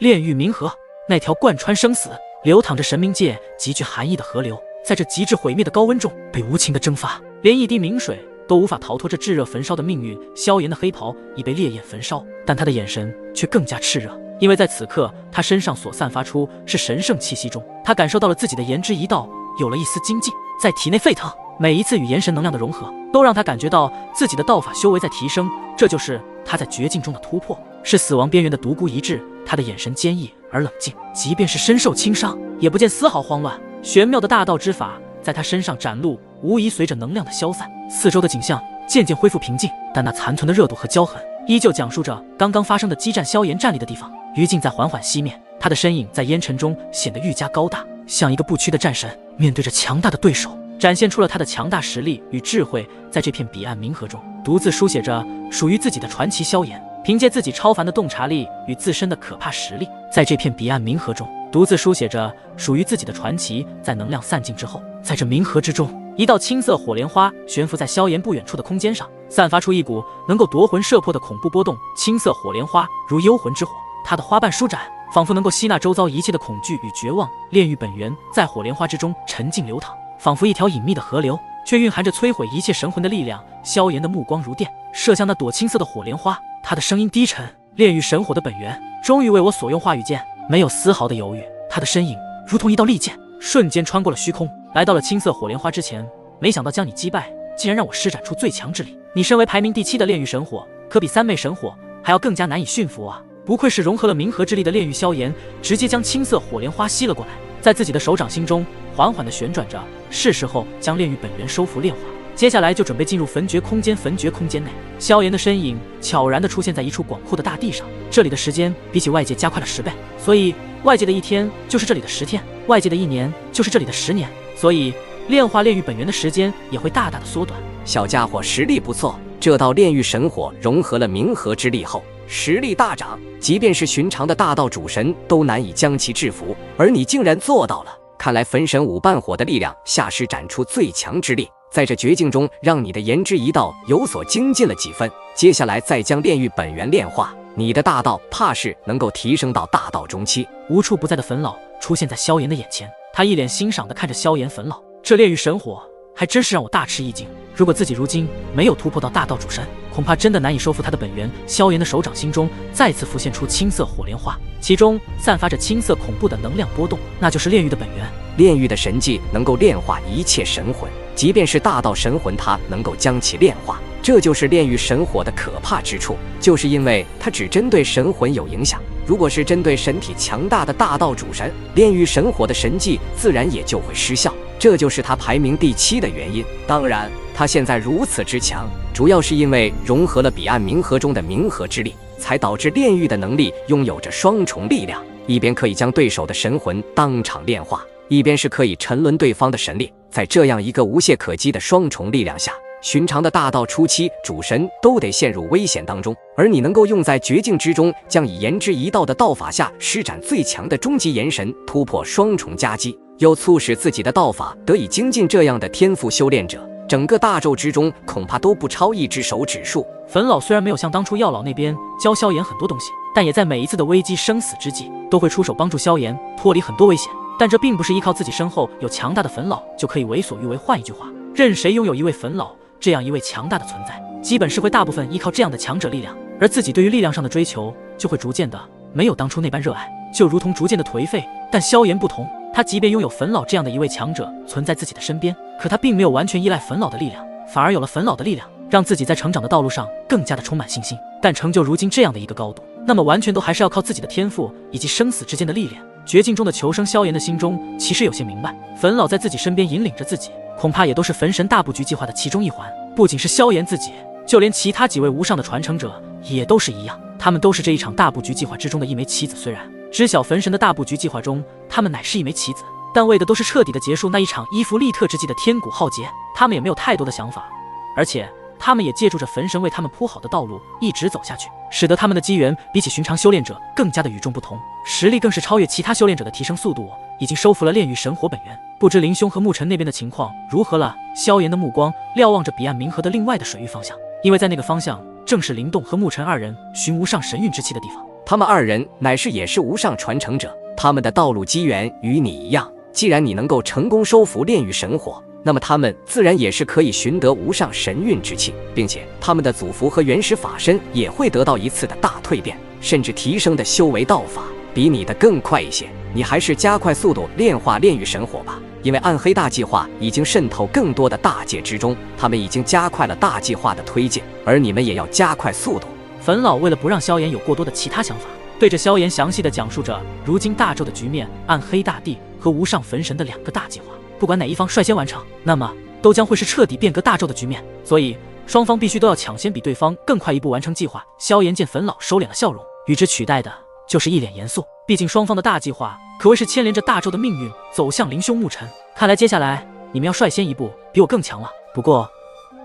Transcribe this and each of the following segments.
炼狱冥河，那条贯穿生死、流淌着神冥界极具含义的河流，在这极致毁灭的高温中被无情的蒸发，连一滴明水都无法逃脱这炙热焚烧的命运。萧炎的黑袍已被烈焰焚烧，但他的眼神却更加炽热，因为在此刻，他身上所散发出是神圣气息中，他感受到了自己的炎之一道有了一丝精进，在体内沸腾。每一次与炎神能量的融合，都让他感觉到自己的道法修为在提升，这就是他在绝境中的突破，是死亡边缘的独孤一掷。他的眼神坚毅而冷静，即便是身受轻伤，也不见丝毫慌乱。玄妙的大道之法在他身上展露，无疑随着能量的消散，四周的景象渐渐恢复平静，但那残存的热度和骄横依旧讲述着刚刚发生的激战。萧炎站立的地方，余烬在缓缓熄灭，他的身影在烟尘中显得愈加高大，像一个不屈的战神，面对着强大的对手，展现出了他的强大实力与智慧。在这片彼岸冥河中，独自书写着属于自己的传奇。萧炎凭借自己超凡的洞察力与自身的可怕实力，在这片彼岸冥河中独自书写着属于自己的传奇。在能量散尽之后，在这冥河之中，一道青色火莲花悬浮在萧炎不远处的空间上，散发出一股能够夺魂摄魄的恐怖波动。青色火莲花如幽魂之火，它的花瓣舒展，仿佛能够吸纳周遭一切的恐惧与绝望。炼狱本源在火莲花之中沉静流淌，仿佛一条隐秘的河流，却蕴含着摧毁一切神魂的力量。萧炎的目光如电，射向那朵青色的火莲花，他的声音低沉：炼狱神火的本源终于为我所用。话语间没有丝毫的犹豫，他的身影如同一道利剑，瞬间穿过了虚空，来到了青色火莲花之前。没想到将你击败，竟然让我施展出最强之力。你身为排名第7的炼狱神火，可比三昧神火还要更加难以驯服啊！不愧是融合了冥河之力的炼狱。萧炎直接将青色火莲花吸了过来，在自己的手掌心中缓缓地旋转着，是时候将炼狱本源收服炼化。接下来就准备进入焚绝空间。焚绝空间内，萧炎的身影悄然地出现在一处广阔的大地上。这里的时间比起外界加快了10倍，所以外界的1天就是这里的10天，外界的1年就是这里的10年，所以炼化炼狱本源的时间也会大大的缩短。小家伙实力不错，这道炼狱神火融合了冥河之力后，实力大涨，即便是寻常的大道主神都难以将其制服，而你竟然做到了。看来焚神五半火的力量下施展出最强之力，在这绝境中让你的炎之一道有所精进了几分。接下来再将炼狱本源炼化，你的大道怕是能够提升到大道中期。无处不在的焚老出现在萧炎的眼前，他一脸欣赏地看着萧炎。焚老，这炼狱神火还真是让我大吃一惊，如果自己如今没有突破到大道主神，恐怕真的难以收复他的本源。萧炎的手掌心中再次浮现出青色火莲花，其中散发着青色恐怖的能量波动，那就是炼狱的本源。炼狱的神技能够炼化一切神魂，即便是大道神魂，它能够将其炼化。这就是炼狱神火的可怕之处，就是因为它只针对神魂有影响。如果是针对身体强大的大道主神，炼狱神火的神技自然也就会失效，这就是他排名第7的原因。当然，他现在如此之强，主要是因为融合了彼岸冥河中的冥河之力，才导致炼狱的能力拥有着双重力量，一边可以将对手的神魂当场炼化，一边是可以沉沦对方的神力。在这样一个无懈可击的双重力量下，寻常的大道初期主神都得陷入危险当中，而你能够用在绝境之中，将以炎之一道的道法下施展最强的终极炎神，突破双重夹击，又促使自己的道法得以精进。这样的天赋修炼者，整个大咒之中恐怕都不超一只手指数。焚老虽然没有像当初药老那边教萧炎很多东西，但也在每一次的危机生死之际都会出手帮助萧炎脱离很多危险。但这并不是依靠自己身后有强大的焚老就可以为所欲为。换一句话，任谁拥有一位焚老这样一位强大的存在，基本是会大部分依靠这样的强者力量，而自己对于力量上的追求就会逐渐的没有当初那般热爱，就如同逐渐的颓废。但萧炎不同，他即便拥有焚老这样的一位强者存在自己的身边，可他并没有完全依赖焚老的力量，反而有了焚老的力量，让自己在成长的道路上更加的充满信心。但成就如今这样的一个高度，那么完全都还是要靠自己的天赋以及生死之间的历练。绝境中的求生，萧炎的心中其实有些明白，焚老在自己身边引领着自己，恐怕也都是焚神大布局计划的其中一环。不仅是萧炎自己，就连其他几位无上的传承者也都是一样，他们都是这一场大布局计划之中的一枚棋子。虽然知晓焚神的大布局计划中，他们乃是一枚棋子，但为的都是彻底的结束那一场伊芙利特之际的天古浩劫，他们也没有太多的想法，而且他们也借助着焚神为他们铺好的道路一直走下去，使得他们的机缘比起寻常修炼者更加的与众不同，实力更是超越其他修炼者的提升速度。已经收服了炼狱神火本源，不知林兄和沐尘那边的情况如何了？萧炎的目光瞭望着彼岸冥河的另外的水域方向，因为在那个方向正是灵动和沐尘2人寻无上神韵之气的地方。他们二人乃是也是无上传承者，他们的道路机缘与你一样。既然你能够成功收服炼狱神火，那么他们自然也是可以寻得无上神韵之气，并且他们的祖符和原始法身也会得到一次的大蜕变，甚至提升的修为道法比你的更快一些。你还是加快速度炼化炼狱神火吧，因为暗黑大计划已经渗透更多的大界之中，他们已经加快了大计划的推进，而你们也要加快速度。冯老为了不让萧炎有过多的其他想法，对着萧炎详细的讲述着如今大周的局面、暗黑大帝和无上焚神的2个大计划。不管哪一方率先完成，那么都将会是彻底变革大周的局面，所以双方必须都要抢先比对方更快一步完成计划。萧炎见冯老收敛了笑容，与之取代的就是一脸严肃。毕竟双方的大计划可谓是牵连着大周的命运走向灵凶牧尘，看来接下来你们要率先一步，比我更强了。不过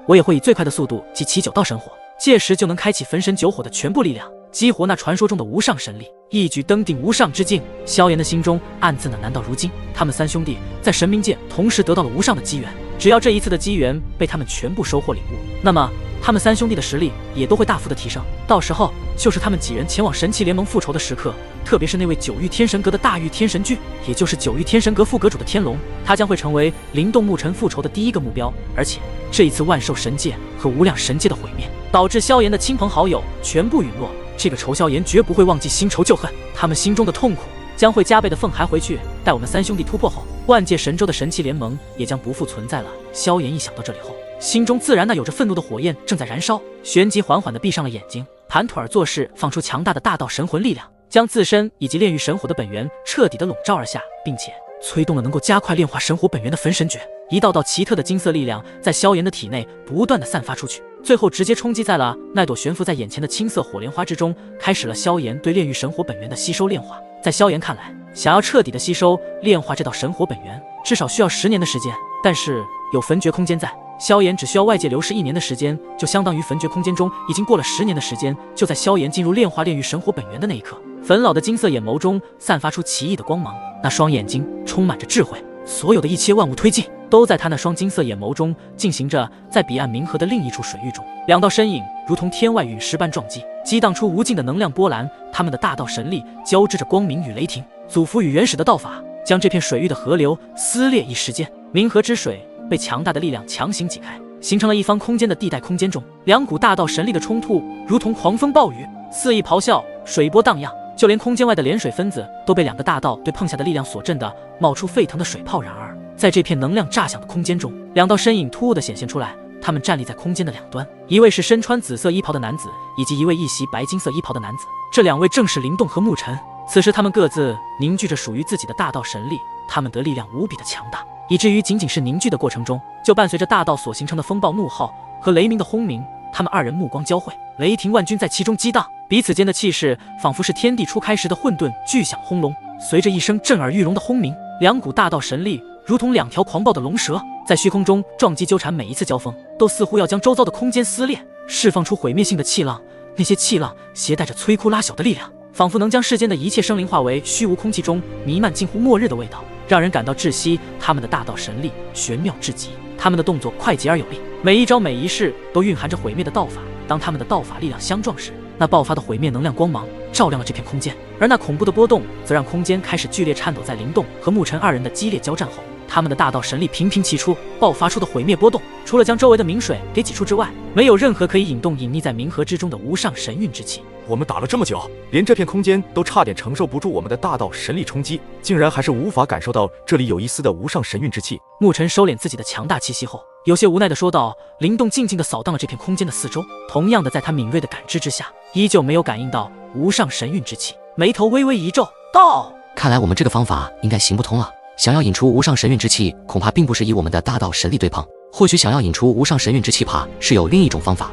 我也会以最快的速度集齐9道神火，届时就能开启焚神9火的全部力量，激活那传说中的无上神力，一举登顶无上之境。萧炎的心中暗自呢，难道如今他们3兄弟在神冥界同时得到了无上的机缘？只要这一次的机缘被他们全部收获领悟，那么他们3兄弟的实力也都会大幅的提升。到时候就是他们几人前往神器联盟复仇的时刻。特别是那位9域天神阁的大玉天神驹，也就是9域天神阁副阁主的天龙，他将会成为灵动牧尘复仇的第一个目标。而且这一次万兽神界和无量神界的毁灭，导致萧炎的亲朋好友全部陨落，这个仇萧炎绝不会忘记新仇旧恨，他们心中的痛苦将会加倍的愤骸回去。待我们3兄弟突破后，万界神州的神器联盟也将不复存在了。萧炎一想到这里后，心中自然那有着愤怒的火焰正在燃烧，旋即缓缓地闭上了眼睛，盘腿而坐势，放出强大的大道神魂力量，将自身以及炼狱神火的本源彻底的笼罩而下，并且催动了能够加快炼化神火本源的焚神诀。一道道奇特的金色力量在萧炎的体内不断的散发出去，最后直接冲击在了那朵悬浮在眼前的青色火莲花之中，开始了萧炎对炼狱神火本源的吸收炼化。在萧炎看来，想要彻底的吸收炼化这道神火本源，至少需要10年的时间，但是有焚诀空间在，萧炎只需要外界流逝1年的时间，就相当于焚诀空间中已经过了10年的时间。就在萧炎进入炼化炼狱神火本源的那一刻，冯老的金色眼眸中散发出奇异的光芒，那双眼睛充满着智慧，所有的一切万物推进都在他那双金色眼眸中进行着。在彼岸冥河的另一处水域中，2道身影如同天外陨石般撞击，激荡出无尽的能量波澜，他们的大道神力交织着光明与雷霆，祖符与原始的道法将这片水域的河流撕裂。一时间，冥河之水被强大的力量强行挤开，形成了一方空间的地带空间中，2股大道神力的冲突如同狂风暴雨，肆意咆哮，水波荡漾，就连空间外的涟水分子都被2个大道对碰下的力量所震得冒出沸腾的水泡。然而在这片能量炸响的空间中，2道身影突兀地显现出来，他们站立在空间的两端，一位是身穿紫色衣袍的男子，以及一位一袭白金色衣袍的男子。这2位正是灵动和沐尘。此时他们各自凝聚着属于自己的大道神力，他们的力量无比的强大，以至于仅仅是凝聚的过程中，就伴随着大道所形成的风暴怒号和雷鸣的轰鸣。他们2人目光交汇，雷霆万钧在其中激荡，彼此间的气势仿佛是天地初开时的混沌巨响轰隆。随着一声震耳欲聋的轰鸣，2股大道神力如同2条狂暴的龙蛇，在虚空中撞击纠缠，每一次交锋都似乎要将周遭的空间撕裂，释放出毁灭性的气浪。那些气浪携带着摧枯拉朽的力量，仿佛能将世间的一切生灵化为虚无空气中弥漫近乎末日的味道，让人感到窒息。他们的大道神力玄妙至极，他们的动作快捷而有力，每一招每一式都蕴含着毁灭的道法。当他们的道法力量相撞时，那爆发的毁灭能量光芒照亮了这片空间，而那恐怖的波动则让空间开始剧烈颤抖。在灵动和沐尘2人的激烈交战后，他们的大道神力频频齐出，爆发出的毁灭波动除了将周围的冥水给挤出之外，没有任何可以引动隐匿在冥河之中的无上神韵之气。我们打了这么久，连这片空间都差点承受不住我们的大道神力冲击，竟然还是无法感受到这里有一丝的无上神韵之气。沐尘收敛自己的强大气息后，有些无奈地说道。灵动静静地扫荡了这片空间的四周，同样的在他敏锐的感知之下，依旧没有感应到无上神韵之气，眉头微微一皱道：看来我们这个方法应该行不通了。想要引出无上神韵之气，恐怕并不是以我们的大道神力对碰，或许想要引出无上神韵之气，怕是有另一种方法。